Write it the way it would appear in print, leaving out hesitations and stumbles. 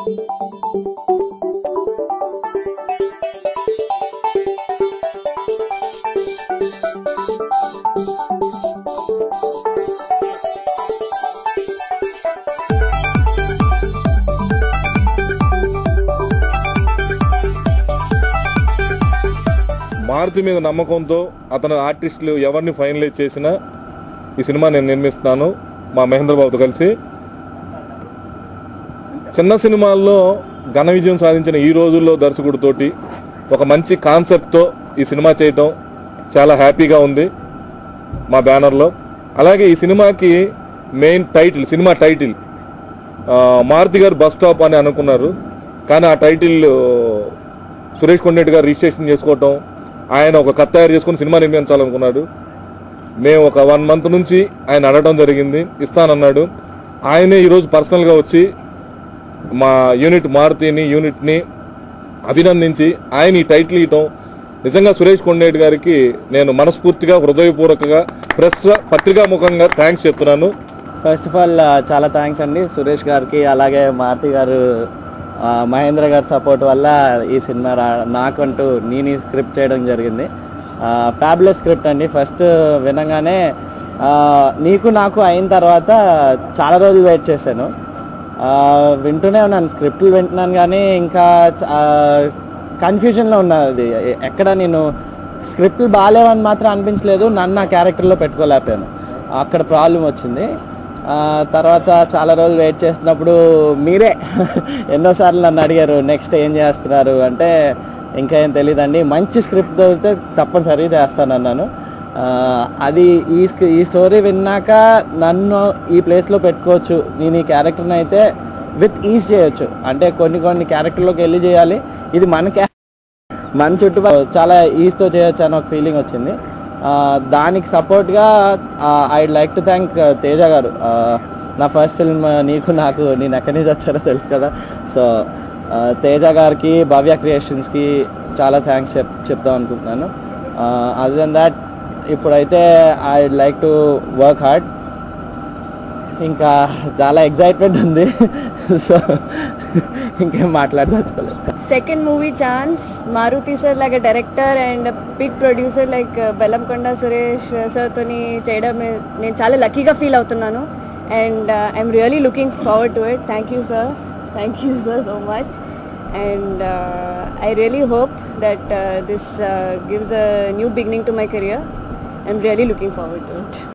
మారుతి మీద నమ్మకంతో అతను ఆర్టిస్టులు ఎవరిని ఫైనలైజ్ చేసినా ఈ సినిమా నేను నిర్మిస్తున్నాను మా మహేంద్రబాబుతో కలిసి. చిన్న సినిమాల్లో ఘన విజయం సాధించిన ఈ రోజుల్లో దర్శకుడితోటి ఒక మంచి కాన్సెప్ట్తో ఈ సినిమా చేయటం చాలా హ్యాపీగా ఉంది మా బ్యానర్లో. అలాగే ఈ సినిమాకి మెయిన్ టైటిల్, సినిమా టైటిల్ మారుతి గారు బస్ స్టాప్ అని అనుకున్నారు, కానీ ఆ టైటిల్ సురేష్ కొండరెడ్డి గారు రిజిస్ట్రేషన్ చేసుకోవటం, ఆయన ఒక కథ తయారు చేసుకుని సినిమా నిర్మించాలనుకున్నాడు. మేము ఒక 1 month నుంచి ఆయన అడగడం జరిగింది, ఇస్తానన్నాడు. ఆయనే ఈరోజు పర్సనల్గా వచ్చి మా యూనిట్ని అభినందించి ఆయన ఈ టైటిల్ ఇవ్వటం నిజంగా సురేష్ కొండరెడ్డి గారికి నేను మనస్ఫూర్తిగా హృదయపూర్వకంగా ప్రెస్ పత్రికా ముఖంగా థ్యాంక్స్ చెప్తున్నాను. ఫస్ట్ ఆఫ్ ఆల్ చాలా థ్యాంక్స్ అండి సురేష్ గారికి, అలాగే మారుతి గారు, మహేంద్ర గారి సపోర్ట్ వల్ల ఈ సినిమా నాకంటూ నేను స్క్రిప్ట్ చేయడం జరిగింది. ఫ్యాబులస్ స్క్రిప్ట్ అండి. ఫస్ట్ వినగానే నీకు నాకు అయిన తర్వాత చాలా రోజులు వెయిట్ చేశాను. వింటూనే ఉన్నాను, స్క్రిప్ట్లు వింటున్నాను, కానీ ఇంకా కన్ఫ్యూజన్లో ఉన్నది. ఎక్కడ నేను స్క్రిప్ట్లు బాగాలేవని మాత్రం అనిపించలేదు, నన్ను ఆ క్యారెక్టర్లో పెట్టుకోలేకపోయాను. అక్కడ ప్రాబ్లం వచ్చింది. తర్వాత చాలా రోజులు వెయిట్ చేస్తున్నప్పుడు మీరే ఎన్నోసార్లు నన్ను అడిగారు నెక్స్ట్ ఏం చేస్తున్నారు అంటే, ఇంకా ఏం తెలియదండి, మంచి స్క్రిప్ట్ దొరికితే తప్పనిసరిగా చేస్తానన్నాను. అది ఈ స్టోరీ విన్నాక నన్ను ఈ ప్లేస్లో పెట్టుకోవచ్చు, నేను ఈ క్యారెక్టర్ని అయితే విత్ ఈజ్ చేయొచ్చు. అంటే కొన్ని క్యారెక్టర్లోకి వెళ్ళి చేయాలి, ఇది మన చుట్టూ చాలా ఈజ్తో చేయొచ్చు అని ఒక ఫీలింగ్ వచ్చింది. దానికి సపోర్ట్గా I'd like to thank Teja గారు. నా ఫస్ట్ ఫిల్మ్ నీకు నాకు నేను ఎక్కడి నుంచి వచ్చారో తెలుసు కదా. సో తేజ గారికి, భవ్య క్రియేషన్స్కి చాలా థ్యాంక్స్ చెప్తాం అనుకుంటున్నాను. అదర్ దెన్ దాట్ ఇప్పుడైతే I'd like to work hard. ఇంకా చాలా ఎక్సైట్మెంట్ ఉంది. సో ఇంకేం మాట్లాడదలుచుకోలేదు. Second movie chance, Maruti sir like a director and a big producer like Bellamkonda Suresh sir toni cheyadam nenu chaala lucky ga feel avutunnanu, and I'm really looking forward to it. Thank you sir so much, and I really hope that this gives a new beginning to my career. I'm really looking forward to it.